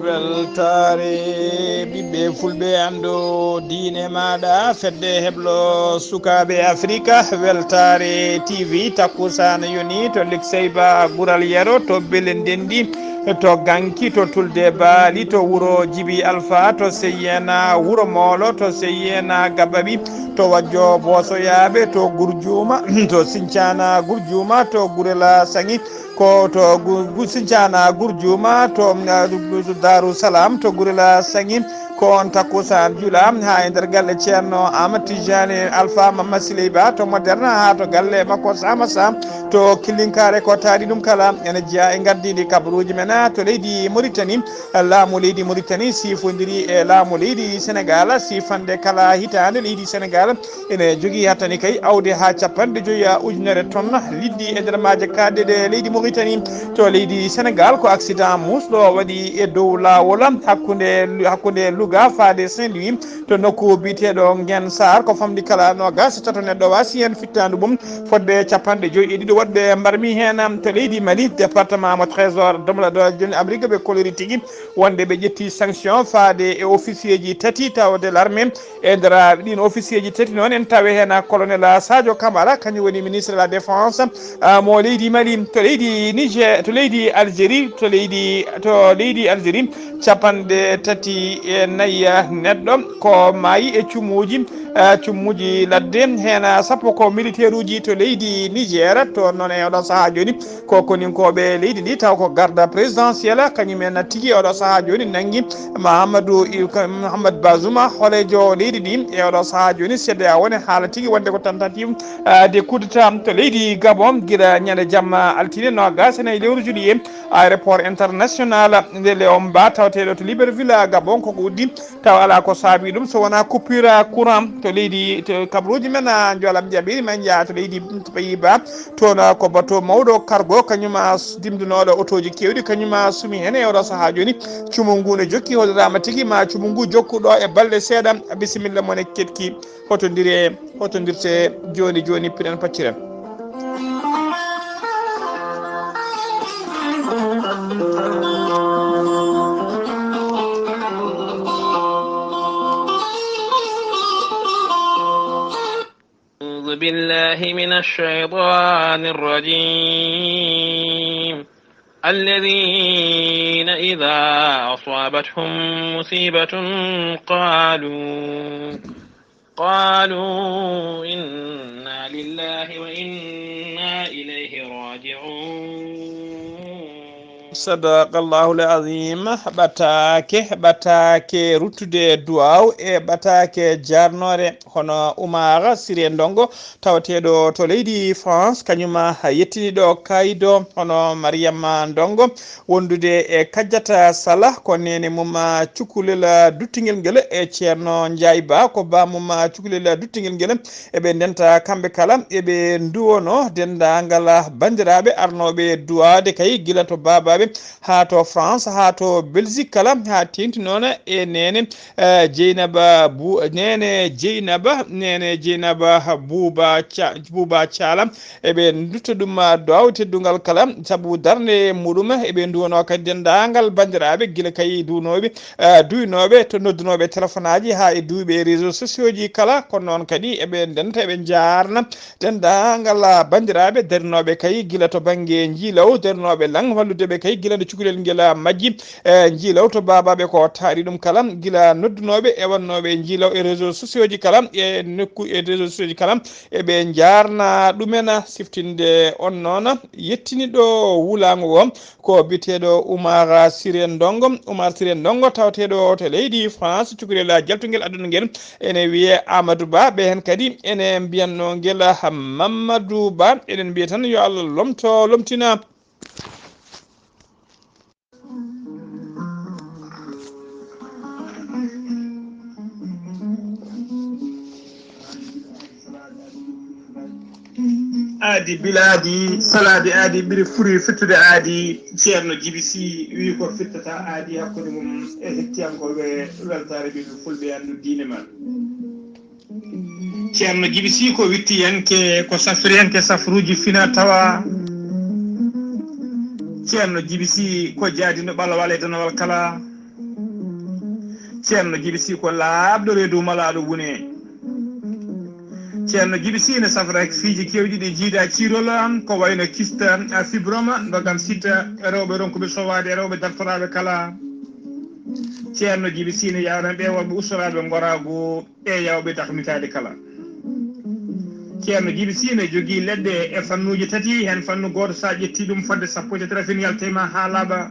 weltare ɓiɓɓe fulɓe anndo diine maɗa fedde heblo sukaɓe afrique weltare tv takkusana yoni to likseyba ɓuural yero to bele ndendi to ganki to tulde baali to wuuro djibi alpha to seyyena wuuro moolo to seyyena gabaɓi to wajjo bosoyaɓe to gourdiuma to sincana gourdiuma to guurela sangi ko to sincana gourdiuma to darou salam to guurela sangi ko on takkusan juula ha e nder galle ceerno amadou tijani alpha mamma siley ba to moderne ha to galle makko sama sam to killinkare ko taari ɗum kala ene jeeya e gardidi kabaruji men to leydi Mauritanie laamu leydi Mauritanie sifodiri e laamu leydi Sénégal sifande kala hitande leydi Sénégal ene jogui hattani kay awde ha 50 ujunere tonnes liddi e nder maaje kadde ɗe leydi Mauritanie to leydi Sénégal ko accident musɗo waɗi e dow lawol hakkude Louga faade Saint-Louis to nokku biteɗo Nguen Sarr ko famdi kala nogas tato neɗɗo wasi hen fittadu mum fodde 52 woɗɓe mbarmi hen to leydi Mali département mo trésor domlaɗo joni Amérique ɓe kolori tigui wonde ɓe ƴetti sanction faade e officier ji tati tawde l'armée e nder ɗin officier ji tati noon en tawi hen colonel Sadio Camara kañum woni ministre de la défense mo leydi Mali to leydi Niger to leydi Algérie to leydi Algérie capanɗe tati e nayyi neɗɗo ko maayi e cummuji ladde hen sappo ko militaire uji to leydi Niger to noon e oɗo saaha joni ko koninkoɓe leydi ndi taw ko garde présidentiel kañumen tigui oɗo saaha joni nangui Mahamadou Bazouma holejo leydi ndi e oɗo saaha joni CEDEAO woni haala tigui wonde ko tentative de coup d'état to leydi Gabon guila ñande jamma altine nogas ene lewru juillet aéroport international nde Léon Mba tawteɗo to Libreville Gabon koko uddi taw ala ko saabi ɗum so wona coupure courant to leydi to kabaruji men joolam jaɓiri men jaa to leydi Pays-Bas toon ko bateau mawɗo cargo kañuma dimdunoɗo auto ji kewɗi kañuma sumi hen e oɗo saaha joni cumu ngu ne jokki hoɗorama tigui ma cumu ngu jokkuɗo e balɗe seeɗa bisimilla moon e ketki hotodirte joni piren pacciren أعوذ بالله من الشيطان الرجيم الذين إذا أصابتهم مصيبة قالوا إنا لله وإنا إليه راجعون sadaqallahu l'azim ɓatake ruttude duwaw e ɓatake jarnore hono Oumar Siré Ndongo tawateɗo to leydi France kañuma yettiniɗo kaydo hono Mariama Ndongo wondude e Kadiata Sala ko nene mum cukalel duttigel ngel e ceerno Ndiaye Ba ko bamum cukalel duttigel ngel eɓe ndenta kamɓe kala eɓe duwono dendagal bandiraɓe arnoɓe duwade kay gila to babaɓe ha to France ha to Belgique kala ha tengti noon e nene Dieynaba Bouba Thiala eɓe dutta ɗum duwaw teddugal kala saabu darde muɗum eɓe duwono kadi dendagal bandiraɓe guila kay duynoɓe to noddunoɓe téléphone aji ha e duuɓe réseaux sociaux ji kala kono noon kadi eɓe denta eɓe jarna dendagal bandiraɓe darinoɓe kay guila to banggue jiilaw darinoɓe lang walludeɓe kay guila nde cukalel ngel majji jiilaw to babaɓe ko taari ɗum kala guila noddunoɓe e wannoɓe jiilaw e réseaux sociaux ji kala e nokku e réseaux sociaux ji kala eɓe jarna ɗumen siftinde on noon yettiniɗo wulago o ko biteɗo Oumar Siré Ndongo tawateɗo to leydi France cukalel jaltugel aduna ngel ene wiye Amadou Ba ɓe hen kadi ene mbiyanno ngel Mamadou Ba eɗen mbiya tan yo Allah lomtina aadi biladi salade aadi ɓiri furi fittude aadi ceerno Djiby Sy wi ko fittata aadi hakkude mum e hettiyankoɓe weltare ɓiɓe fulɓe andu diine man ceerno Djiby Sy ko wittiyanke ko safriyanke safruji fina tawa ceerno Djiby Sy ko jaadino ɓalawal e danawal kala ceerno Djiby Sy ko laaɓɗo reedu malaɗo wune ceerno Djiby Sy ne safra fiiji kewɗi ɗi jiida ciirol ko wayno kista a fibroma ndogam sitta rewɓe ronkuɓe sowade rewɓe dartoraɓe kala ceerno Djiby Sy ne yawran ɓe wonɓe ustoraɓe gorago e yawɓe dakmitade kala ceerno Djiby Sy ne jogui leɗɗe e fannuji tati hen fannu goto sa ƴetti ɗum fodde sappo e rafin yaltema ha laaɓa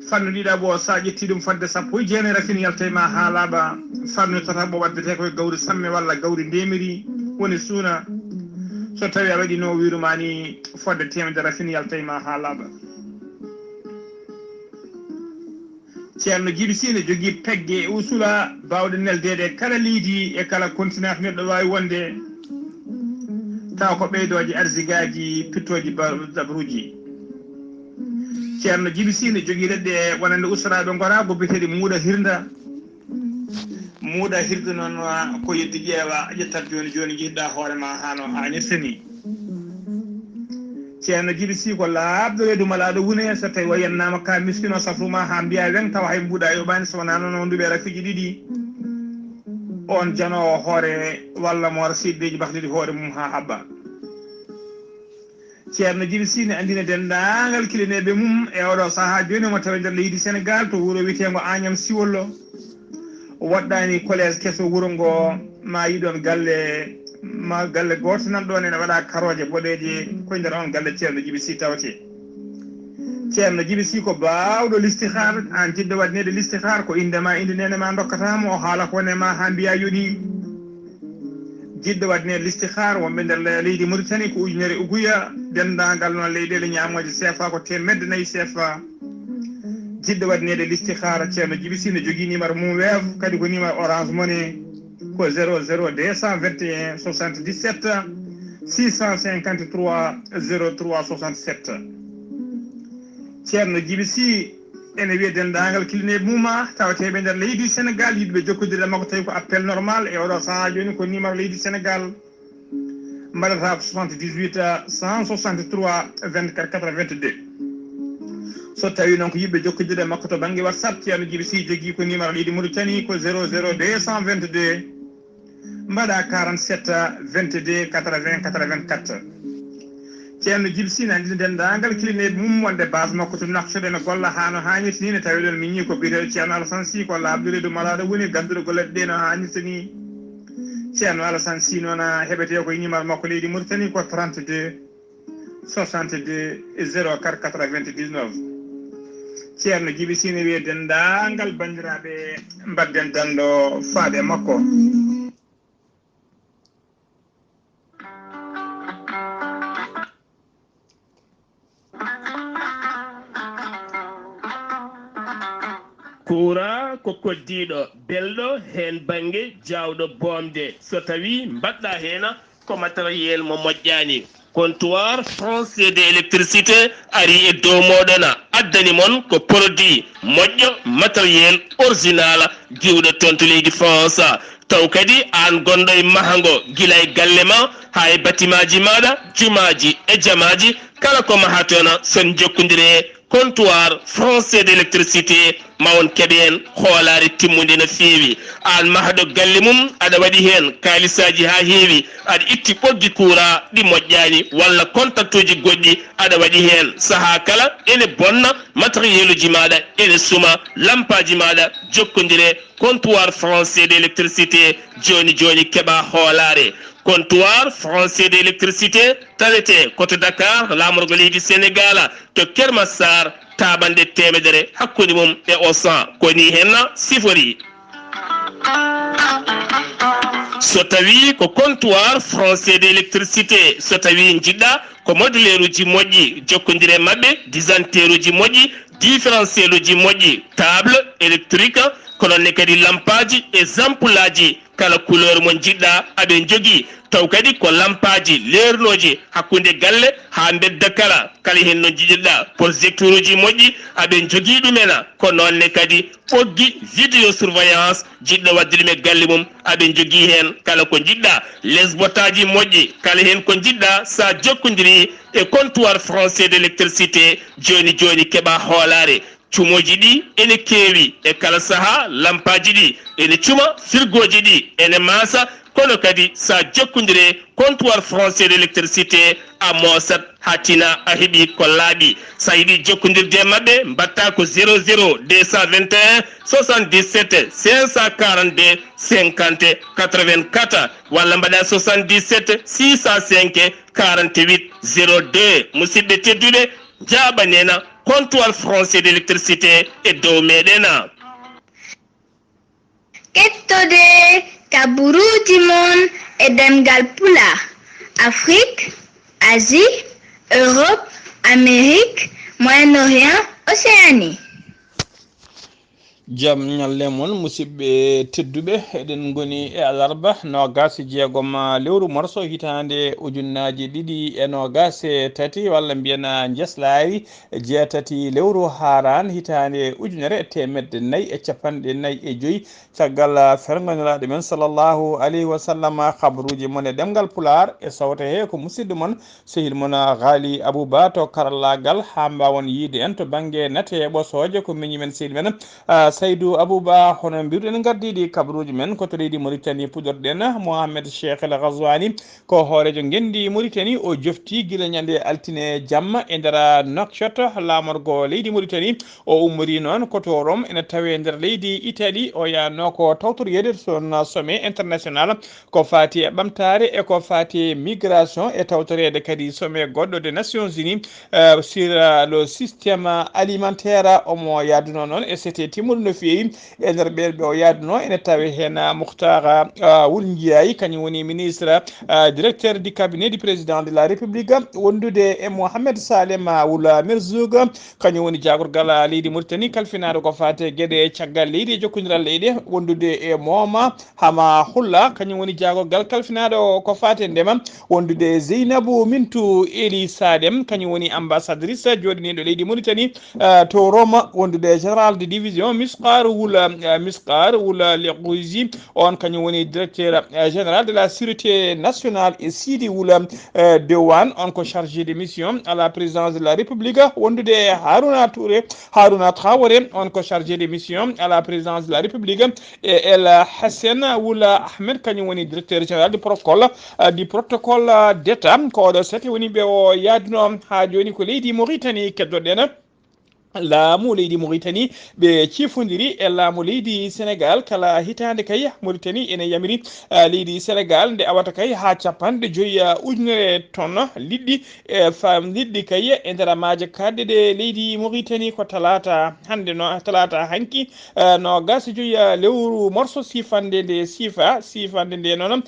fannu ɗiɗaɓo sa ƴetti ɗum fodde sappo e jeenayi rafin yaltema ha laaɓa fannu tataɓo waddete koye gawri samme walla gawri ndemiri woni suuna so tawi a waɗi no wirumani fodde temedere rafin yaltema ha laaɓa ceerno Djiby Sy ne jogui pegge e usula bawɗe neldede kala leydi e kala continent neɗɗo wawi wonde taw ko ɓeydoje arsigaji pittoji dabruji ceerno Djiby Sy ne jogui leɗɗe wonande usuraɓe gorago biteɗe muuɗa hirde noon ko yeddi ƴeewa ƴettat joni joni jiɗɗa hoorema hano hannirta ni ceerno Djiby Sy ko laaɓɗo reedu malaɗo wune so tawi wayannama ka miskino safruma ha mbiya wen tawa hay mbuɗa yoɓani so wona noon nduɓe rafiji ɗiɗi on janowo hoore walla mo wara siddeji bahliɗi hoore mum ha habba ceerno Djiby Sy ne andina dendagal kilineɓe mum e oɗo saaha joni mo tawi nder leydi Sénégal to wuuro wiyetego Agnam Siwollo waɗɗani collége keso wuuro ngo ma yiɗon galle goto nan ɗon ene waɗa karoje boɗeje koye nder on galle ceerno Djiby Sy tawate ceerno Djiby Sy ko bawɗo listihar an jiɗɗo waɗnede listihar ko indema inde nenema dokkatama o haala ko wonema ha mbiya yoɗi jiɗɗo waɗnede listihar wonɓe nder leydi Mauritanie ko ujunere uguya dendagal noon leyɗele ñamoje CFA ko temedde nayyi CFA jiɗɗo waɗnede listihar ceerno Djiby Sy ne jogui numéro mum weev kadi ko numéro orange money ko 00 221 77 653 03 67 ceerno Djiby Sy ene wiye dendagal kilineɓe muma tawateɓe nder leydi Sénégal yiɗɓe jokkodire makko tawi ko appel normal e oɗo saaha joni ko numéro leydi Sénégal mbaɗata ko 78 163 24 82 so tawi noon ko yiɓɓe jokkodire makko to banggue WhatsApp ceerno Djiby Sy jogui ko numéro leydi Mauritanie ko 00 222 mbaɗa 47 22 80 84 ceerno Djiby Sy ne andina dendagal kilineɓe mum wonde base makko to nakcoɗe ne golla hano hannirta ni ne tawi ɗon min ñi ko biyeteɗo ceerno Alassane Sy ko laaɓde reedu malaɗo woni ganduɗo golleɗe ɗe no hannirta ni ceerno Alassane Sy noon heɓete koye numéro makko leydi Mauritanie ko 32 62 04 99 ceerno Djiby Sy ne wiye dendagal bandiraɓe mbadden dando faade makko kura ko koddiɗo belɗo hen banggue jawɗo bomde so tawi mbaɗɗa hen ko matériel mo moƴƴani comptoir français de électricité ari e dow moɗona addani mon ko produit moƴƴo matériel original diwɗo toon to leydi France taw kadi an gonɗo e mahango guila e galle ma ha e batimaji maɗa jumaji e jamaji kala ko mahatona son jokkodire comptoir français d' électricité ma won keɓe hen hoolare timmude no feewi an mahaɗo galle mum aɗa waɗi hen kalisaji ha heewi aɗa itti ɓoggi courant ɗi moƴƴani walla contact uji goɗɗi aɗa waɗi hen saaha kala ene bonna matériel uji maɗa ene suma lampaji maɗa jokkodire comptoir français d' électricité joni joni keɓa hoolare comptoir français d' électricité tawete koto Dakar lamorgo leydi Sénégal to Kermassar taɓande temedere hakkude mum e Auchan koni henna sifori so tawi ko comptoir français d' électricité so tawi jiɗɗa ko modulaire uji moƴƴi jokkodire mabɓe disanteur uji moƴƴi différentiel uji moƴƴi table électrique ko nonne kadi lampaji e ampoule aji kala couleur mo jiɗɗa aɓe jogui taw kadi ko lampaji leernoji hakkunde galle ha bedda kala hen no jiɗirɗa projecteur uji moƴƴi aɓe jogui ɗumena ko nonne kadi ɓoggi vidéo surveillance jiɗɗo wadde ɗum e galle mum aɓe jogui hen kala ko jiɗɗa lesbotaji moƴƴi kala hen ko jiɗɗa sa jokkodiri e comptoir français d' électricité joni keɓa hoolare cumoji ɗi ene keewi e kala saaha lampaji ɗi ene cuma firgoji ɗi ene maasa kono kadi sa jokkodire comptoir français d' électricité a moosat hatina a heeɓi ko laaɓi sa yiiɗi jokkodirde mabɓe mbatta ko 00 221 77 542 50 84 walla mbaɗa 77 605 48 02 musidɓe tedduɓe jaɓanena comptoir français d' électricité e dow meɗena kettode kaburuji mon e ɗemngal pulaar Afrique, Asie, Europe, Amérique, Moyen-Orient, Océanie. jam ñalle mon musidɓe tedduɓe eɗen goni e alarba nogas jeegom lewru morso hitande ujunnaji ɗiɗi e nogas tati walla mbiyana njeslaari jeetati lewru haran hitande ujunere temedde nayyi e capanɗe nayyi e joyyi caggal fergoniraɗo men sallllahu alayhi wa sallam habaruji mon e ɗemgal pulaar e sawta he ko musidɗo mon sehil mon Ghalii Abuu Bah to karallagal ha mbawon yiide en to banggue nate ɓosoje ko miñi men sehil men Saydou Abou Bah hono mbiruɗen gardiɗi kabaruji men ko to leydi Mauritanie puɗorɗen Mohamed Cheikh El Ghazouani ko hoorejo gendi Mauritanie o jofti guila ñande altine jamma e nder Nouakchott lamorgo leydi Mauritanie o ummori noon koto Rome ene tawe nder leydi Italie o yano ko tawtoriyede son sommet international ko fati e ɓamtare e ko fati migration e tawtorede kadi sommet goɗɗo des Nations Unies sur le système alimentaire omo yaduno noon e c'était timmuɗo no feewi e nder ɓerɓe o yaaduno ene tawi hen Mouhtara Wulnjiyayi kañum woni ministre directeur du cabinet du président de la république wondude e Mohamed Salem Wula Merzoug kañum woni jagorgal leydi Mauritanie kalfinaɗo ko fate gueɗe caggal leydi e jokkodiral leyɗe wondude e Moma Hama Hulla kañum woni jagorgal kalfinaɗo ko fate ndema wondude Zeynabou Mintou Eli Sadem kañum woni ambassadrice joɗiniɗo leydi Mauritanie to Rome wondude général de division Miskar Wula Leqouzi on kañum woni directeur général de la sûreté nationale et Sidi Wula Dewan on ko chargé de mission à la présidence de la République wondude Harouna Traoré on ko chargé de mission à la présidence de la République et El Hassan Wula Ahmed kañum woni directeur général du protocole d'état ko oɗo sati woni ɓe o yaaduno ha joni ko leydi Mauritanie keddoɗen laamu leydi Mauritanie ɓe cifodiri e laamu leydi Sénégal kala hitande kay Mauritanie ene yamiri leydi Sénégal nde awata kay ha capanɗe joyyi ujunere tonnes liɗɗi liɗɗi kay e nder maaje kadde ɗe leydi Mauritanie ko talata hande no talata hanki no gas joyyi lewru morso sifande nde noon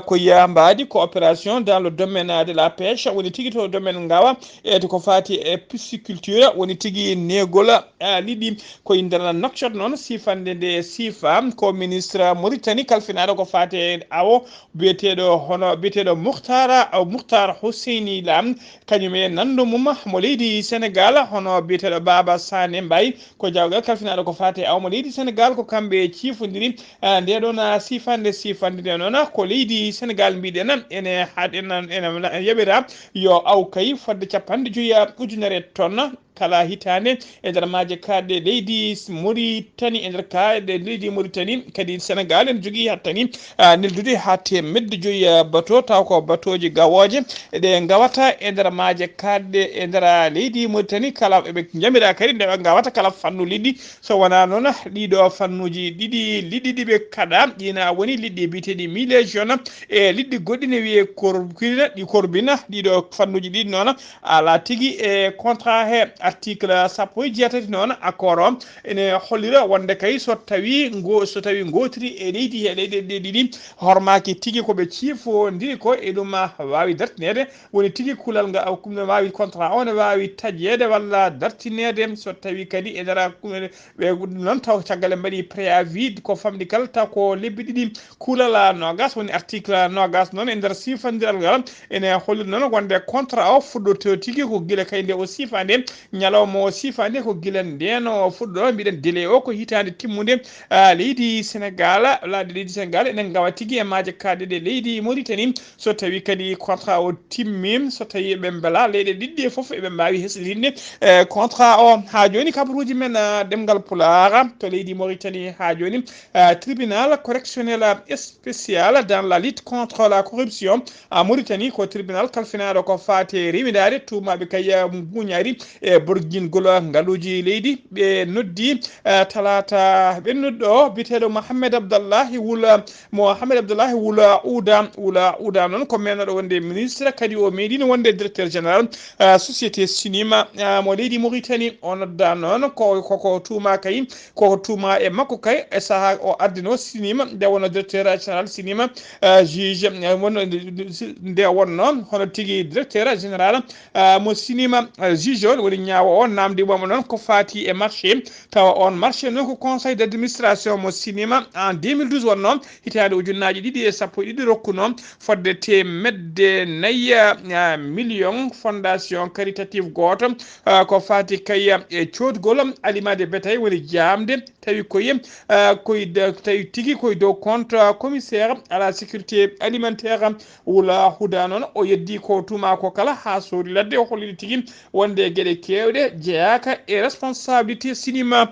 ko yambadi ko opération dans le domaine de la pêche woni tigui to domaine ngawa e to ko fati e pisciculture woni tigui negola liɗɗi koye nder Nouakchott noon sifande nde sifa ko ministre Mauritanie kalfinaɗo ko fate awo biyeteɗo Mouhtar Hosseini Lam kañum e nandu mum mo leydi Sénégal hono biyeteɗo Baba Sané Mbaye ko jawgal kalfinaɗo ko fate awo mo leydi Sénégal ko kamɓe cifodiri ndeɗon sifande nde noon ko leydi Sénégal mbiɗen ene yaɓira yo aw kay fodde capanɗe joyyi ujunere tonnes kala hitande e nder maaje kadde leydi Mauritanie e nder kaɗe leydi Mauritanie kadi Sénégal en jogui hattani neldude ha temedde joyyi bateau taw ko bateauji gawoje ɗe gawata e nder maaje kadde e nder leydi Mauritanie kala eɓe jamira kadi ndeɓe gawata kala fannu liɗɗi so wona noon ɗiɗo fannuji liɗɗi ɗiɓe kaɗa ɗina woni liɗɗi biteɗi mille jaune e liɗɗi goɗɗi ne wiye corbina ɗiɗo fannuji ɗiɗi noon ala tigui e contrat he article sappo e jeetati noon accord o ene hollira wonde kay so tawi gotiri e leydi e leyɗe ɗiɗi hormaki tigi koɓe ciifodiri ko e ɗum wawi dartinede woni tigi kulal nga wawi contrat o ne wawi tajede walla dartinede so tawi kadi e nder ɓe noon taw caggal e mbaɗi préavis ko famɗi kala taw ko lebbi ɗiɗi kulala nogas woni article nogas noon e nder sifodiral ngal ene holliri noon wonde contrat o fuɗɗoto tigi ko guila kay nde o sifande ñalawma o sifande ko guila nden o fuɗɗo mbiɗen délai o ko hitande timmude leydi Sénégal leydi Sénégal enen gawa tigi e maaje kaɗeɗe leydi Mauritanie so tawi kadi contrat o timmi so tawi ɓe beela leyɗe ɗiɗɗi foof eɓe mbawi hesɗitinde contrat o ha joni kabaruji men ɗemngal pulaar to leydi Mauritanie ha joni tribunal correctionnel spécial dans la lutte contre la corruption Mauritanie ko tribunal kalfinaɗo ko fate rewidade tumaɓe kay buñari e borguingol ngaluji leydi ɓe noddi talata ɓennuɗo biteɗo Mohamed Abdallahi Wula Ouda noon ko menoɗo wonde ministre kadi o meɗino wonde directeur général société sinima mo leydi Mauritanie o nodda noon koko tuma kay koko tuma e makko kay e saaha o addino sinima nde wonno directeur général sinima juge nde wonno hono tigui directeur général mo sinima juge o woni ñaawo o namdimomo noon ko fati e marché tawa on marché noon ko conseil d' administration mo sinima en 2012 wonno hitande ujunnaji ɗiɗi e sappo e ɗiɗi rokkuno fodde temedde nayyi million fondation caritative goto ko fati kay e codgol aliment de bétail woni jamde tawi tawi tigi koye dow compte commissaire à la sécurité alimentaire Wula Ouda noon o yeddi ko tuma ko kala ha soodi ladde o holliri tigi wonde gueɗe kewɗe jeeyaka e responsabilité sinima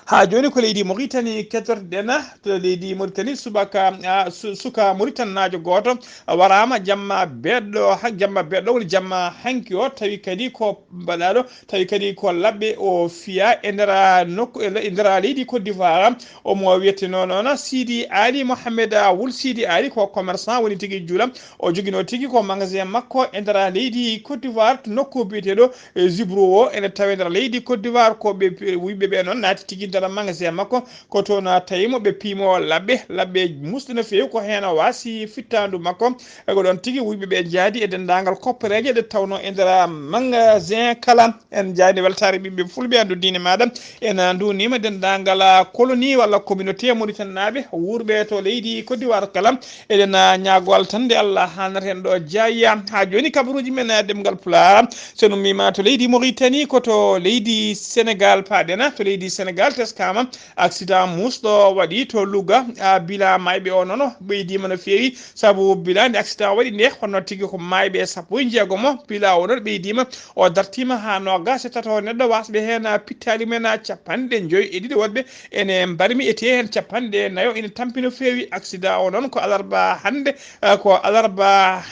ha joni ko leydi Mauritanie ketorɗen to leydi Mauritanie suka Mauritannajo goto warama jamma beɗɗo woni jamma hanki o tawi kadi ko mbaɗaɗo tawi kadi ko labɓe o fiya e nder nokku e nder leydi Côte d'Ivoire omo wiyeteno noon Sidi Ali Mohamed Wul Sidi Ali ko commerçant woni tigui juulam o joguino tigui ko magasin makko e nder leydi Côte d'Ivoire to nokku biyeteɗo Zibrou o ene tawe nder leydi Côte d'Ivoire ko wiɓeɓe noon naati tigui nder magasin makko ko toon tawimo ɓe piimo labɓe musde no fewi ko hen wasi fittandu makko ko ɗon tigui wuyɓeɓe jaadi e dendagal koppareje ɗe tawno e nder magasin kala en jaadi weltare ɓiɓɓe fulɓe andu diine maɗa en ndunima dendagal colonie walla communauté mauritannaɓe wurɓe to leydi Côte d'Ivoire kala eɗen ñagowal tan nde Allah halnata hen ɗo jayya ha joni kabaruji men ɗemgal pulaar sono mima to leydi Mauritanie koto leydi Sénégal paɗena to leydi Sénégal teskama accident musɗo waɗi to Louga bila mayɓe o noon ɓeydima no fewi saabu bila nde accident waɗi nde honno tigui ko mayɓe sappo e jeegomo bila o noon ɓeydima o dartima ha nogas e tato neɗɗo wasɓe hen pittali men capanɗe joyyi e ɗiɗi woɗɓe ene mbarmi ete hen capanɗe nayo ene tampi no fewi accident o noon ko alarba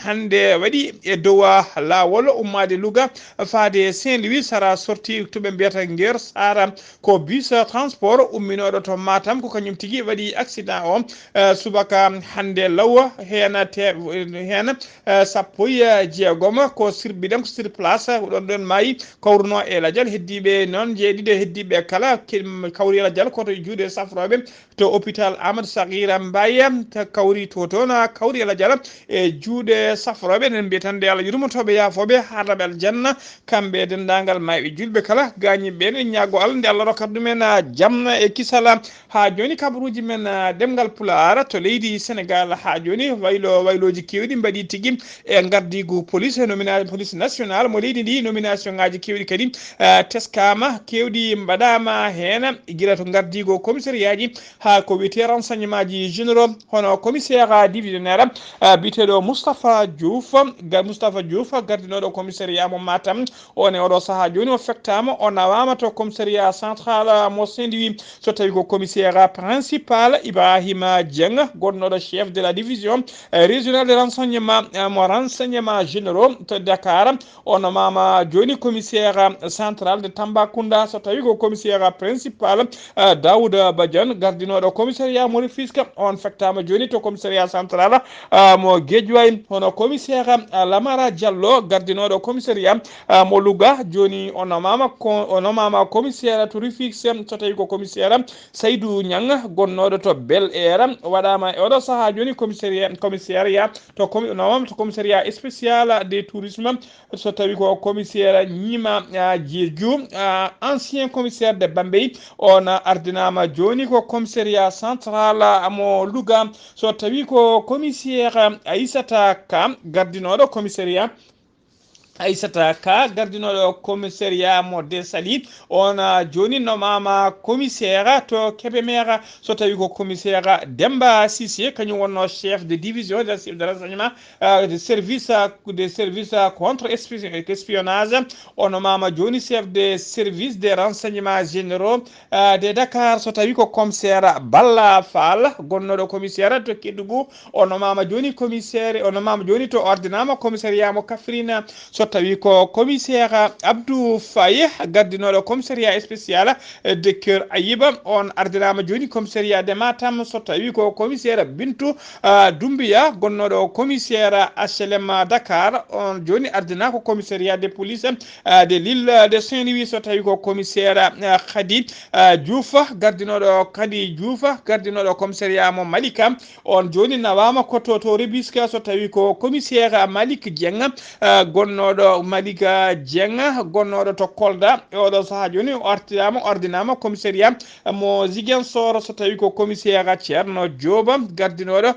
hande waɗi e dow lawol ummade Louga faade Saint-Louis sara sorti toɓe mbiyata Nguer Sara ko bus transport umminoɗo to Matam ko kañum tigui waɗi accident o subaka hande law hen sappo e jeegom ko sirbiɗen ko sur place ɗon maayi kawruno e ladial heddiɓe noon jeeɗiɗo heddiɓe kala kawri e ladial koto juuɗe safroɓe to hôpital Amadou Sakhira Mbaye kawri to toon kawri e ladial e juuɗe safroɓe enen mbiya nde Allah yurmotoɓe yaafoɓe harlaɓe aljanna kamɓe dendagal mayɓe julɓe kala gañiɓe ɓe ñaago Allah nde Allah rokkat ɗumen jamna e kisala ha joni kabaruji men ɗemgal pulaar to leydi Sénégal ha joni wayloji kewɗi mbaɗi tigui e gardigu police police nationale mo leydi ndi nomination ngaji kewɗi kadi teskama kewɗi mbaɗama hen guila to gardigo commissariat ji ha ko wiyete renseignement ji généraux hono commissaire divisionnaire biteɗo Moustapha Diouf gardinoɗo commissariat mo Matam one oɗo saaha joni o fektama o nawama to commissariat central mo Saint-Louis so tawi ko commissaire principal Ibrahima Dieng gonnoɗo chef de la division régional de renseignement mo renseignement généraux to Dakar ono mama joni commissaire central de Tambacounda so tawi ko commissaire principal Daouda Badiane gardinoɗo commissariat mo Rufisque on fektama joni to commissariat central mo Guédiawaye hono commissaire Lamara Diallo gardinoɗo commissariat mo Louga joni onomama commissaire to Rufisque so tawi ko commissaire Saydou Niang gonnoɗo to Bel Air waɗama e oɗo saaha joni commissariat to commissariat spécial des tourisme so tawi ko commissaire Ñima Diédhiou ancien commissaire de Bambey on ardinama joni ko commissariat central mo Louga so tawi ko commissaire Aissata Ka gardinoɗo commissariat Aissata Ka gardinoɗo commissariat mo Dessali on joni nomama commissaire to Kébémer so tawi ko commissaire Demba Cissé kañum wonno chef de division de renseignement de service contre espionnage on nomama joni chef de service des renseignements généraux de Dakar so tawi ko commissaire Balla Fall gonnoɗo commissaire to Kédougou on nomama joni commissaire on nomama joni to ordinama commissariat mo Kaffrine so tawi ko commissaire Abdou Faye gardinoɗo commissariat spécial de Keur Ayiba on ardinama joni commissariat de Matam so tawi ko commissaire Bintou Doumbia gonnoɗo commissaire HLM Dakar on joni ardina ko commissariat de police de l'île de Saint-Louis so tawi ko commissaire Khady Diouf gardinoɗo Khady Diouf gardinoɗo commissariat mo Malika on joni nawama koto to Rubisque so tawi ko commissaire Malik Dieng gonnoɗo Malika Dieng gonnoɗo to Kolda e oɗo saaha joni ordinama commissariat mo Ziguinchor so tawi ko commissaire Thierno Dioba gardinoɗo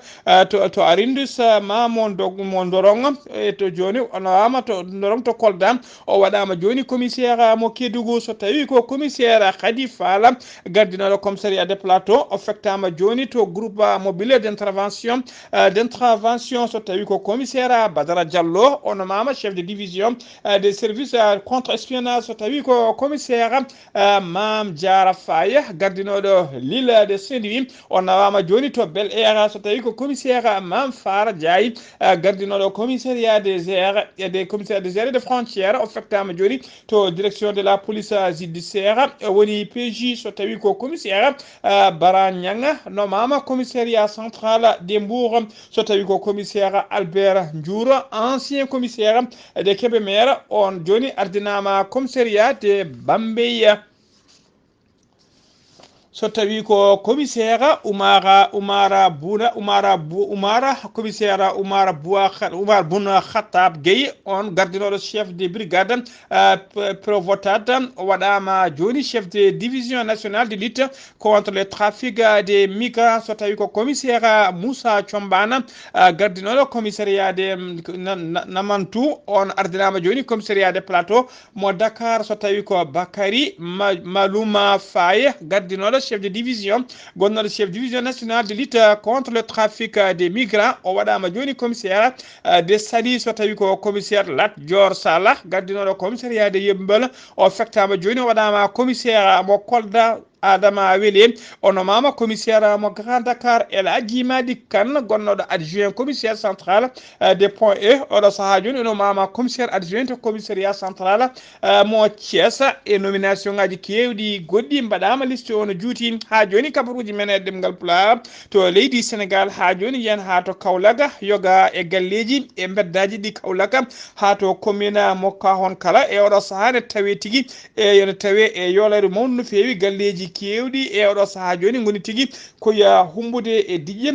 to Arindus ma mo Ndorong e to joni onowama to Ndorong to Kolda o waɗama joni commissaire mo Kédougou so tawi ko commissaire Khady Fall gardinoɗo commissariat de Plateau o fektama joni to groupe mobile d'intervention so tawi ko commissaire Badara Diallo onomama chef de division des services contre espionnage so tawi ko commissaire Mam Diara Faye gardinoɗo l'île de Saint-Louis on nawama joni to Bel Air so tawi ko commissaire Mam Fara Diaye gardinoɗo commissariat des airs et des commissaires des airs et des frontières o fektama joni to direction de la police judiciaire woni PJ so tawi ko commissaire Bara Niang nomama commissariat central de Mbour so tawi ko commissaire Albert Ndiour ancien commissaire de Kébémer on joni ardinama commissariat de Bambey so tawi ko commissaire commissaire Oumar Boun Khattab Gueye on gardinoɗo chef de brigade Provotat waɗama joni chef de division nationale de lutte contre le trafic des migrants so tawi ko commissaire Moussa Thiombana gardinoɗo commissariat de Namantou on ardinama joni commissariat de Plateau mo Dakar so tawi ko Bakary Malouma Faye gardinoɗo chef de division gonnoɗo chef division nationale de lutte contre le trafic des migrants o waɗama joni commissaire de Sali so tawi ko commissaire Lat Dior Salah gardinoɗo commissariat de Yeumbeul o fektama joni o waɗama commissaire mo Kolda Adama Wele onomama commissaire mo Grand Dakar El Hadji Madi Kane gonnoɗo adjoint commissaire central des points E oɗo saaha joni onomama commissaire adjoint to commissariat central mo Thiès e nomination ngaji kewɗi goɗɗi mbaɗama liste o no juuti ha joni kabaruji men e ɗemngal pulaar to leydi Sénégal ha joni yen ha to Kaolack yoga e galleji e beddaji ɗi Kaolack ha to commune mo Kahon kala e oɗo saaha ne tawe tigui e tawe e yolare mawɗo no fewi galleji kewɗi e oɗo saaha joni goni tigui koya humbude e diƴƴe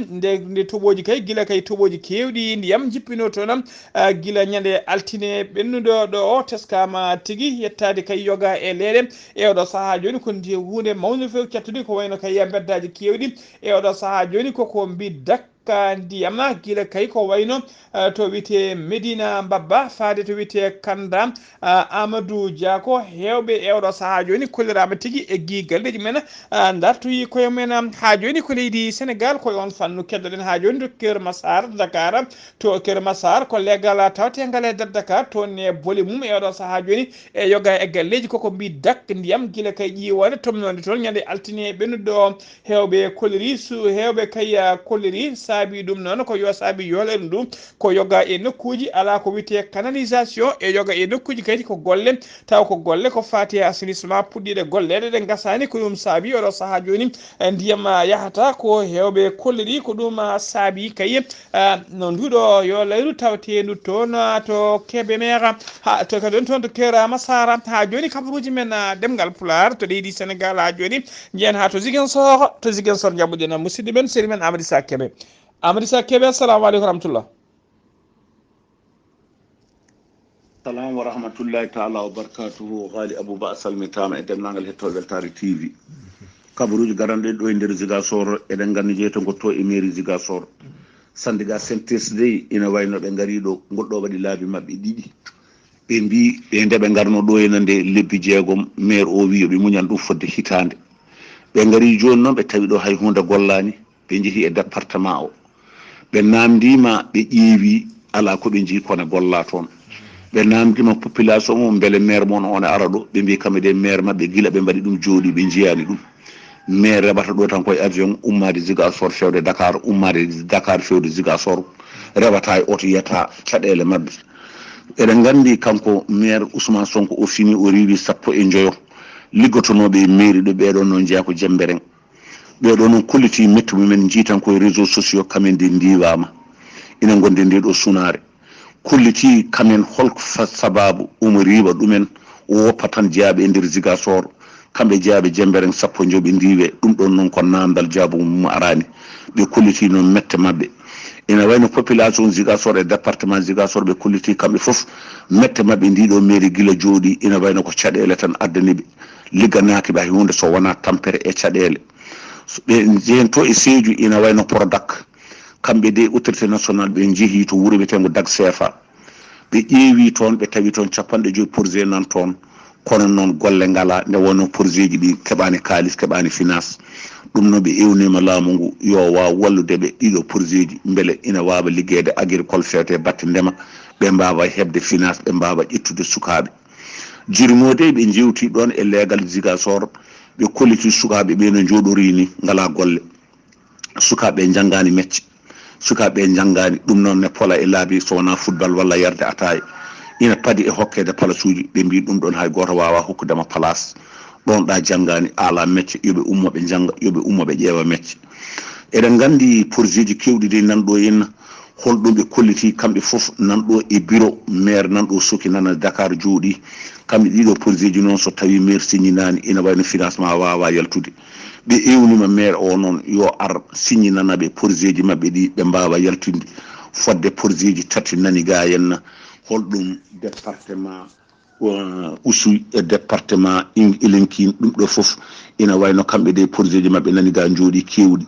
nde toɓoji kay guila kay toɓoji kewɗi ndiyam jippino toon guila ñande altine ɓennuɗo ɗo o teskama tigui yettade kay yoga e leeɗe e oɗo saaha joni ko hunde mawde fewi cattude ko wayno kay beddaji kewɗi e oɗo saaha joni koko mbi dak dokka ndiyam gila kay ko wayno to wite Medina Babba faade to wite Kanda Amadou Diako hewbe ewdo saha joni kollirama tigi e gigalleji men dartoyi koye men ha joni ko leydi Sénégal koye on fannu keddoɗen ha joni to Keur Massar Dakar to Keur Massar ko legal tawte ngal e Dakar to ne boli mum ewdo saha joni e yoga e galleji koko mbi dak ndiyam gila kay ƴiwone tomnode toon ñande altine ɓennuɗo hewɓe kolliri hewɓe kay kolliri saabi ɗum noon ko yo saabi yolen ɗum ko yoga e nokkuji ala ko wite canalisation e yoga e nokkuji kadi ko golle taw ko golle ko fati assainissement puɗɗiɗe gollede ɗe gasani ko ɗum saabi oɗo saaha joni ndiyam yahata ko hewɓe kolliri ko ɗum saabi kay no nduɗo yo layru tawtendu toon to Kébémer ha to kadi toon to Keur Massar ha joni kabaruji men ɗemngal pulaar to leydi Sénégal ha joni jiyan ha to Ziguinchor jabbuɗen musidɗo men séri men Amadou Issa Kébé assalamu aleykum rahmatullah. Salam wa rahmatullahi ta'ala wa barakatuhu. Ghalii Abuu Bah salmitama e ɗemngal hettoɓe Weltare TV. Kabaruji garanɗe ɗo e nder Ziguinchor eɗen gandi jeeto gotto e mairie Ziguinchor. Sandiga CNTSD ina wayno ɓe ngari ɗo goɗɗo waɗi laabi mabɓe ɗiɗi ɓe mbi ɓe nde ɓe garno ɗo henande lebbi jeegom maire o wi yoɓe muñan ɗum fodde hitande ɓe ngari joni noon ɓe tawi ɗo hay hunde gollani ɓe jeehi e département o ɓe namdima ɓe ƴeewi ala ko ɓe jii kone golla toon ɓe namdima population mum beele maire moon on e ara ɗo ɓe mbi kamɓe de maire mabɓe guila ɓe mbaɗi ɗum jooɗi ɓe jiyani ɗum maire reɓata ɗo tan koye avion ummade Ziguinchor fewde Dakar ummade Dakar fewde Ziguinchor reɓata e oto yiyata caɗele mabɓe eɗen gandi kanko maire Ousmane Sonko o fini o riwi 15 liggotonoɓe e mairie ɗo ɓeɗon noon jeeya ko jemberen ɓeɗo noon kolliti metti mumen jiitan koye réseaux sociaux kamen de ndiwama ina gonde nde ɗo sunare kolliti kamen holko sababu omo riwa ɗumen o woppa tan jeeyaɓe e nder Ziguinchor kamɓe jeeyaɓe jemberen 10 ɓe ndiwe ɗum ɗon noon ko namdal jaabu mum arani ɓe kolliti noon mette mabɓe ina wayno population Ziguinchor e département Ziguinchor ɓe kolliti kamɓe foof mette mabɓe ndiɗo mairie guila jooɗi ina wayno ko caɗele tan addaniɓe ligganaki ɓe hay hunde so wona tampere e caɗele ɓe jehen to e Sédhiou ina wayno Prodac kamɓe de autorité nationale ɓe jeehi to wuuro wiyetengo Dag CFA ɓe ƴeewi toon ɓe tawi toon 50 projet nan toon kono noon golle ngala nde wonno projet ji ɗi keɓani kalis keɓani finance ɗum noon ɓe ewnima laamu ngu yo waw walludeɓe ɗiɗo projet ji beele ina wawa liggede agricole fewte batte ndema ɓe mbawa hebde finance ɓe mbawa ƴettude sukaɓe jirimode ɓe jewti ɗon e leegal Ziguinchor ɓe kolliti sukaɓe ɓe no jooɗori ni ngala golle sukaɓe janggani mecce sukaɓe janggani ɗum noon ne pola e laabi so wona football walla yarde ataye ina paadi e hokkede place uji ɓe mbi ɗum ɗon hay goto wawa hokkudema place ɗon ɗa janggani ala mecce yoɓe ummoɓe jangga yoɓe ummoɓe ƴeewa mecce eɗen gandi projet ji kewɗi de nanɗo henna holɗum ɓe kolliti kamɓe foof nanɗo e bureau maire nanɗo soki nana Dakar jooɗi kamɓe ɗiɗo projet ji noon so tawi maire signinani ina wayno financement wawa yaltude ɓe ewnima maire o noon yo ar signinaɓe projet ji mabɓe ɗi ɓe mbawa yaltude fodde projet ji tati nani ga henna holɗum département Oussouye e département Elenkin ɗum ɗo foof ina wayno kamɓe de projet ji mabɓe nani ga jooɗi kewɗi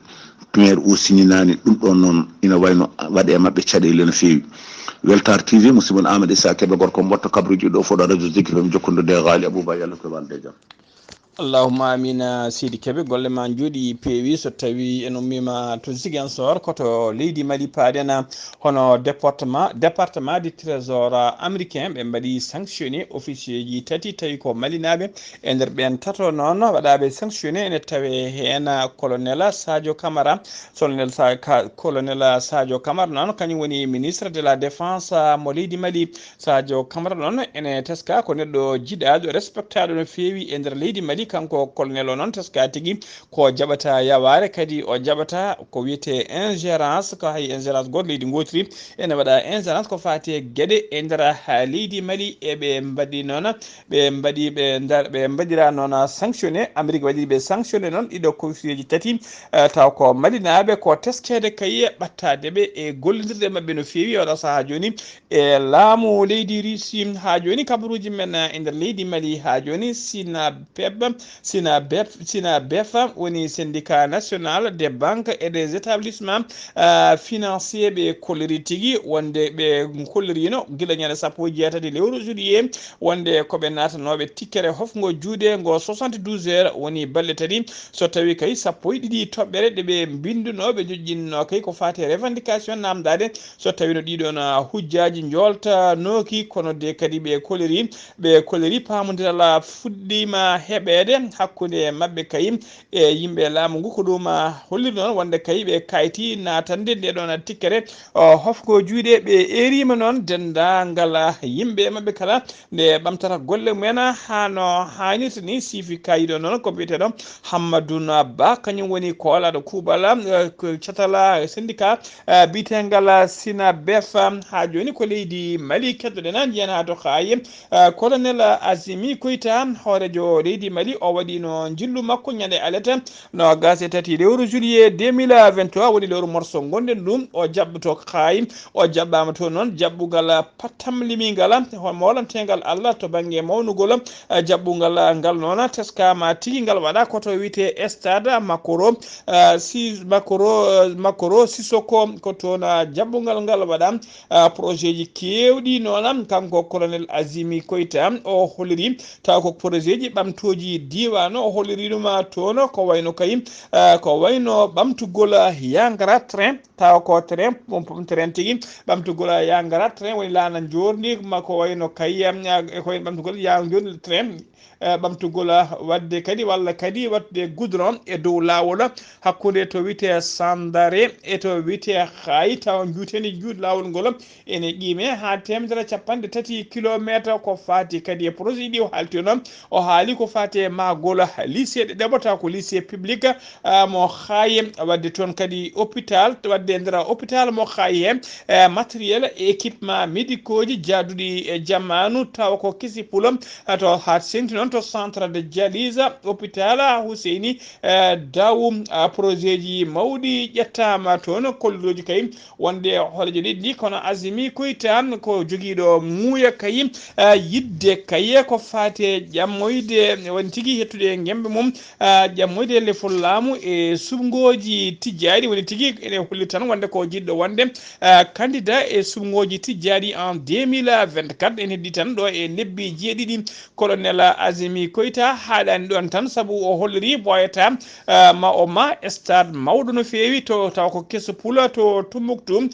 maire o signinani ɗum ɗon noon ina wayno waɗe mabɓe caɗele no fewi Weltare TV musidɗo Amadou Issa Kébé gorko mbotta kabruji ɗo foɗo radio Zik FM jokkude Ghalii Abuu Bah yalla ko walde jam. Allahumma amina Sidi Kébé golle ma jooɗi peewi so tawi en ummima to Ziguinchor koto leydi Mali paaɗena hono département du trésor américain ɓe mbaɗi sanctionné officier ji tati tawi ko malinaɓe e nder ɓen tato noon waɗaɓe sanctionné ene tawe hen colonel Sadio Camara colonel Sadio Camara noon kañum woni ministre de la défense mo leydi Mali Sadio Camara noon ene teska ko neɗɗo jiɗaɗo respectaɗo no fewi e nder leydi Mali kanko colonel o noon teska tigui ko jaɓata yaware kadi o jaɓata ko wiyete ingérence ko hay ingérence goto leydi gotiri ene waɗa ingérence ko fati gueɗe e nder leydi Mali e ɓe mbaɗi noon ɓe mbaɗira noon sanctionné Amérique waɗi ɓe sanctionné noon ɗiɗo koffiyeji tati taw ko malinaɓe ko teskede kayi ɓattadeɓe e gollodirde mabɓe no fewi oɗo saaha joni e laamu leydi Russie ha joni kabaruji men e nder leydi Mali ha joni sina peb SINABEF woni syndicat national des banques et des établissements financiers ɓe kolliri tigui wonde ɓe kollirino guila ñande sappo e jeetati lewru juillet wonde koɓe natanoɓe tikkere hofgo juuɗe ngo 72 heures woni balle tati so tawi kay sappo e ɗiɗi toɓɓere ɗeɓe bindunoɓe joƴƴinno kay ko fate revendication namdade so tawi no ɗiɗon hujjaji joltanoki kono de kadi ɓe kolliri pamodirala fuɗɗima heɓede hakkude mabɓe kay e yimɓe laamu ngu ko ɗum holliri noon wonde kay ɓe kayti natande ndeɗon tikkere hofgo juuɗe ɓe erima noon dendagal yimɓe mabɓe kala nde ɓamtata golle mumen hano hannirta ni sifi kayiɗo noon ko biyeteɗo Hammadouna Ba kañum woni ko alaɗo kuuɓal catala syndicat bitengal SINABEF ha joni ko leydi Mali keddoɗen jiyana to haye colonel Azimi Koita hoorejo leydi Mali o waɗino jillu makko ñande alata no gase tati lewru juillet 2023 woni lewru morso gonɗen ɗum o jaɓɓoto hayi o jaɓɓama to noon jaɓɓugal pattam limigal molantegal Allah to banggue mawnugol jaɓɓugal ngal noon teskama tigui ngal waɗa koto wiyete stade makoro Sissoko ko toon jaɓɓugal ngal waɗa projet ji kewɗi noon kanko colonel Azimi Koita o holliri taw ko projet ji ɓamtoji diwan o holliri ɗum toon ko wayno kay ko wayno ɓamtugol yangara train taw ko train tigui ɓamtugol yangara train woni lana jordi mako wayno kay ko wayno ɓamtugol jordi train ɓamtugol wadde kadi walla kadi wadde goudron e dow lawol hakkude to wiyete Sandare e to wiyete Hayi taw juuteni juuɗe lawol ngol ene qime ha 130 kilométre ko fati kadi e projet ɗi o haalti noon o haali ko fati magol lycée ɗe ɗeɓata ko lycée public mo Hayi wadde toon kadi hôpital wadde nder hôpital mo Hayi he matériel et équipement médicaux ji jaaduɗi e jamanu taw ko kisi pulo to ha senti noon to centre de dialyse hôpital Husseini Dawu projet ji mawɗi ƴettama toon kolloji kay wonde horejo ɗiɗi kono Azimi Koita ko joguiɗo muuya kay yidde kay ko fate ƴammoyde woni tigui hettude gembe mum ƴammoyde lefol laamu e sumgoji tijjaɗi woni tigui ene holli tan wonde ko jiɗɗo wonde candidat e sumgoji tijjaɗi en 2024 ene heddi tan ɗo e lebbi jeeɗiɗi colonel Azimi Koita haɗani ɗon tan saabu o holliri boyata ma o ma stade mawɗo no fewi to taw ko kesso pula to Tumbuktu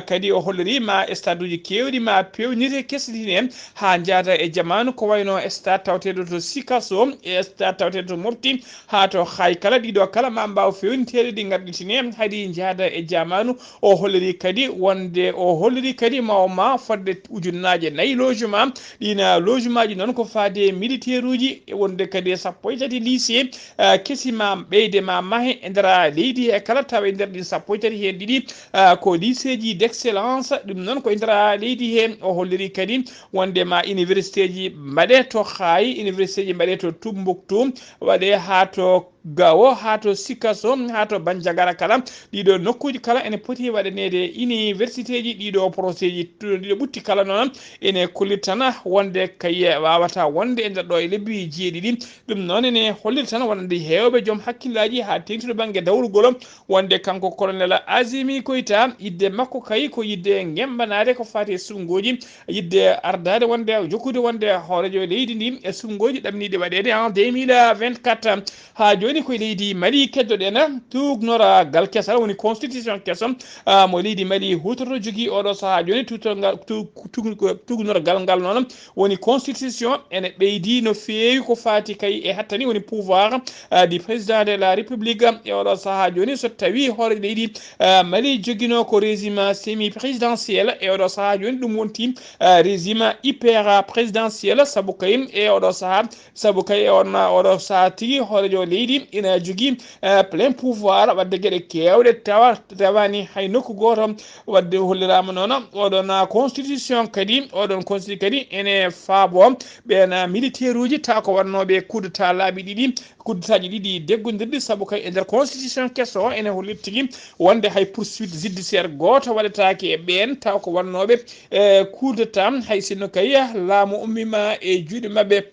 kadi o holliri ma stade uji kewɗi ma pewnite kesɗitine ha jaada e jamanu ko wayno stade tawteɗo to Sikasso e stade tawteɗo to Mopti ha to Hayi kala ɗiɗo kala ma mbaw fewnitede ɗi garɗitine haɗi jaada e jamanu o holliri kadi wonde o holliri kadi ma o ma fodde ujunnaje 4 logement ɗina logement ji noon ko faade militaire uji wonde kadi sappo e tati lycée kesima ɓeyde ma mahe e nder leydi e kala tawa e nder ɗin sappo e tati hen ɗiɗi ko lycée ji d' excellence ɗum noon ko e nder leydi he o holliri kadi wonde ma université ji mbaɗe to Hayi université ji mbaɗe to Tumbuktu waɗe ha to Gawo ha to Sikasso ha to Bandiagara kala ɗiɗo nokkuji kala ene poti waɗanede université ji ɗiɗo projet ji ɗiɗo ɓutti kala noon ene kollit tan wonde kay wawata wonde e nder ɗo e lebbi jeeɗiɗi ɗum noon ene hollita tan wonande hewɓe joom hakkillaji ha tengtude banggue dawrugol wonde kanko colonel Azimi Koita yidde makko kay ko yidde gembanade ko fati e sumgoji yidde ardade wonde jokkude wonde hoorejo leydi ndi e sumgoji ɗamniɗe waɗede en 2024 ha joni koye leydi Mali keddoɗen tugnora gal kesal woni constitution kesom mo leydi Mali hutoto jogui oɗo saaha joni tugnorgal ngal noon woni constitution ene ɓeydi no fewi ko fati kay e hattani woni pouvoir du président de la république e oɗo saaha joni so tawi hoore leydi Mali joguino ko régime semi présidentiel e oɗo saaha joni ɗum wonti régime hyper présidentiel saabu kay e oɗo saaha saabu kay oɗo saaha tigui hoorejo leydi ina jogui plein pouvoir wadde gueɗe kewɗe tawani hay nokku goto wadde hollirama noon oɗon constitution kadi oɗon constitution kadi ene faabo ɓen militaire uji taw ko wannoɓe coup d'état laaɓi ɗiɗi coup d'état ji ɗiɗi deggodirɗi saabu kay e nder constitution kesso ene hollit tigui wonde hay poursuite judiciaire goto waɗetake e ɓen taw ko wannoɓe coup d'état hay sinno kay laamu ummima e juuɗe mabɓe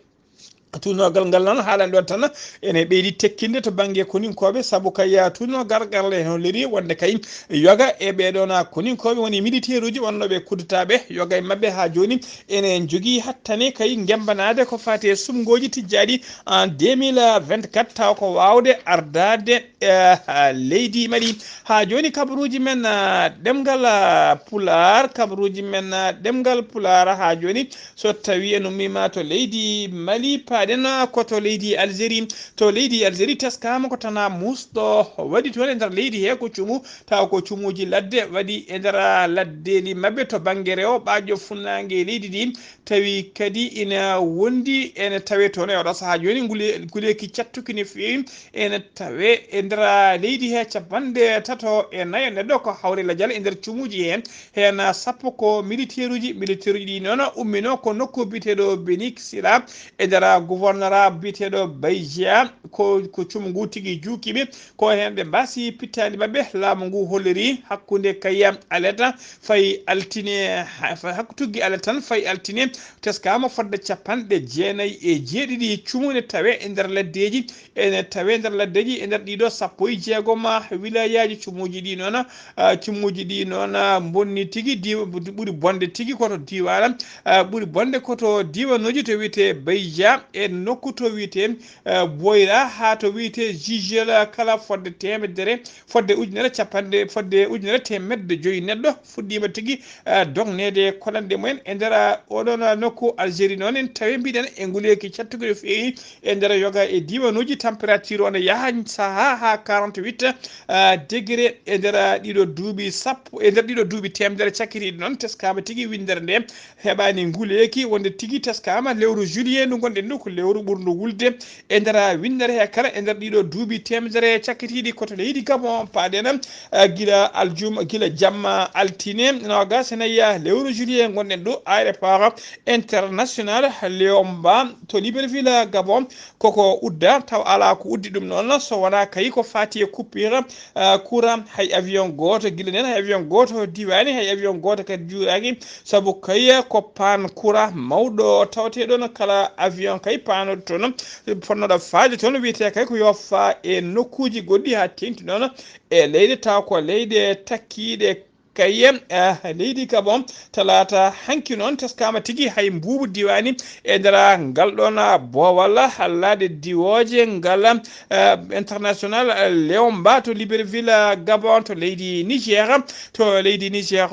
tunogal ngal noon haalande ɗon tan ene ɓeydi tekkinde to banggue koninkoɓe saabu kay tuno gargarle holliri wonde kay yoga e ɓeɗona koninkoɓe woni militaire uji wonnoɓe kuddataɓe yoga e mabɓe ha joni ene jogui hattane kay gembanade ko fati e sumgoji tijjaɗi en 2024 taw ko wawde ardade leydi maɗi ha joni kabaruji men ɗemgal pulaar kabaruji men ɗemgal pulaar ha joni so tawi en ummima to leydi Mali paɗen koto leydi Algérie teskama ko tana musɗo waɗi toon e nder leydi he ko cuumu taw ko cuumuji ladde waɗi e nder laddeli mabɓe to banggue rewo ɓaƴo funnague leydi ndi tawi kadi ina wondi ene tawe toon e oɗo saaha joni guleki cattuki no fewi ene tawe e nder leydi he capanɗe tato e nayo neɗɗo ko hawre ladial e nder cuumuji hen sappo ko militaire uji ɗi noon ummino ko nokku biteɗo Benik Sira e nder gouverneur biteɗo Bayjia ko cuumu ngu tigui juukiɓe ko hen ɓe mbasi pittandi mabɓe laamu ngu holliri hakkude kayam aleta fayi altine hakku tuggi alet tan fayi altine teskama fodde capanɗe jeenayyi e jeeɗiɗi cuumude tawe e nder laddeji ene tawe e nder laddeji e nder ɗiɗo sappo e jeegom wilayaji cuumuji ɗi noon bonni tigui ɓuuri bonde tigui koto diwana ɓuuri bonde koto diwanuji to wiyete Bayjia e nokku to wiyete Boyra ha to wiyete Jijel kala fodde temedere fodde ujunere temedde joyyi neɗɗo fuɗɗima tigui dognede kolande mumen e nder oɗon nokku Algérie noon en tawi mbiɗen e nguleki cattugude fewi e nder yoga e diwanuji température o ne yaaha saaha ha 48 degré e nder ɗiɗo duuɓi sappo e nder ɗiɗo duuɓi temedere cakkitiɗe noon teskama tigui windere nde heɓani nguleki wonde tigui teskama lewru juillet ndu gonɗen ndu ko lewru ɓurdu wulde e nder windere he kala e nder ɗiɗo duuɓi temedere cakkitiɗi koto leydi Gabon paɗen gila jamma altine nogas nayya lewru juillet gonɗen ɗo aéroport international Léon Mba to Libreville Gabon koko udda taw ala ko uddi ɗum noon so wona kayi ko fati e coupure courant hay avion goto guila nen hay avion goto diwani hay avion goto kadi juuraki saabu kayi ko pan courant mawɗo tawteɗon kala avion kay panoɗo toon fonnoɗo faade toon wiyete kay ko yo fa e nokkuji goɗɗi ha tengti noon e leydi taw ko leydi takkiɗe kayem leydi Gabon talata hanki noon teskama tigui hay mbubu diwani e nder ngal ɗon boowal hallade diwoje ngal international Léon Mba to Libreville Gabon to leydi Niger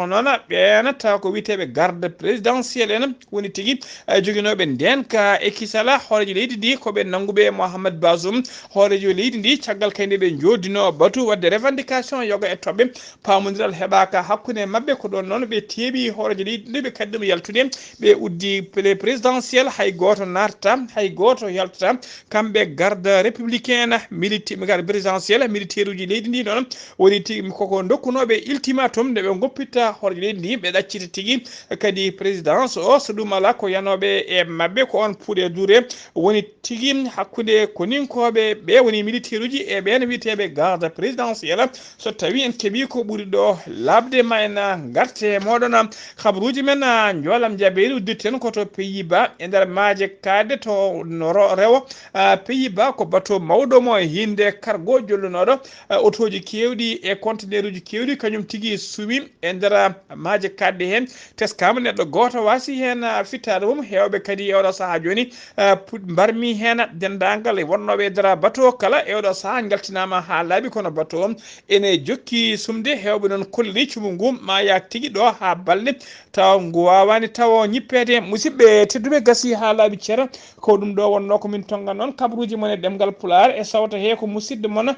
noon ɓen taw ko witeɓe garde présidentiel en woni tigui joguinoɓe ndenka e kisala hooreji leydi ndi koɓe nanguɓe Mohamed Bazoum hooreji leydi ndi caggal kayde ɓe jodino batu wadde revendication yoga e toɓɓe pamodiral heɓaka hakkude mabɓe ko ɗon noon ɓe teeɓi hooreji leydi ndi ɓe kadi ɗum yaltude ɓe uddi présidentiel hay goto narta hay goto yaltata kamɓe garde républicaine garde présidentiel militaire uji leydi ndi noon woni tigui koko dokkunoɓe ultimatum nde ɓe goppitta hooreji leydi ndi ɓe ɗaccita tigui kadi présidence o so ɗum ala ko yanoɓe e mabɓe ko on puuɗe dure woni tigui hakkude koninkoɓe ɓe woni militaire uji e ɓen wiyeteɓe garde présidentiel so tawi en keeɓi ko ɓuuri ɗo labde ma en garte moɗon habaruji men jolam jaɓeri udditten koto Pays-Bas e nder maaje kadde to rewo Pays-Bas ko bateau mawɗo mo hinde cargo jollunoɗo autoji kewɗi e conteneur uji kewɗi kañum tigui suumi e nder maaje kadde hen teskama neɗɗo goto wasi hen fittade mum hewɓe kadi e oɗo saaha joni mbarmi hen dendagal wonnoɓe e nder bateau kala e oɗo saaha galtinama ha laaɓi kono bateau o ene jokki sumde hewɓe noon kolliri cumu ngu ma yak tigui ɗo ha balɗe taw ngu wawani taw ñippede musidɓe tedduɓe gasi ha laaɓi ceera ko ɗum ɗo wonno komin tongan noon kabaruji mon e ɗemgal pulaar e sawta he ko musidɗo moon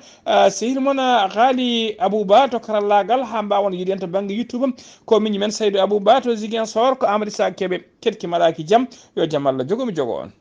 sehil moon Ghalii Abuu Bah to karallagal ha mbawon yiiɗen to banggue YouTube ko miñi men Saydou Abou Bah to Ziguinchor ko Amadou Sa Keɓe ketki maɗaki jaam yo jaam Allah jogomi jogo on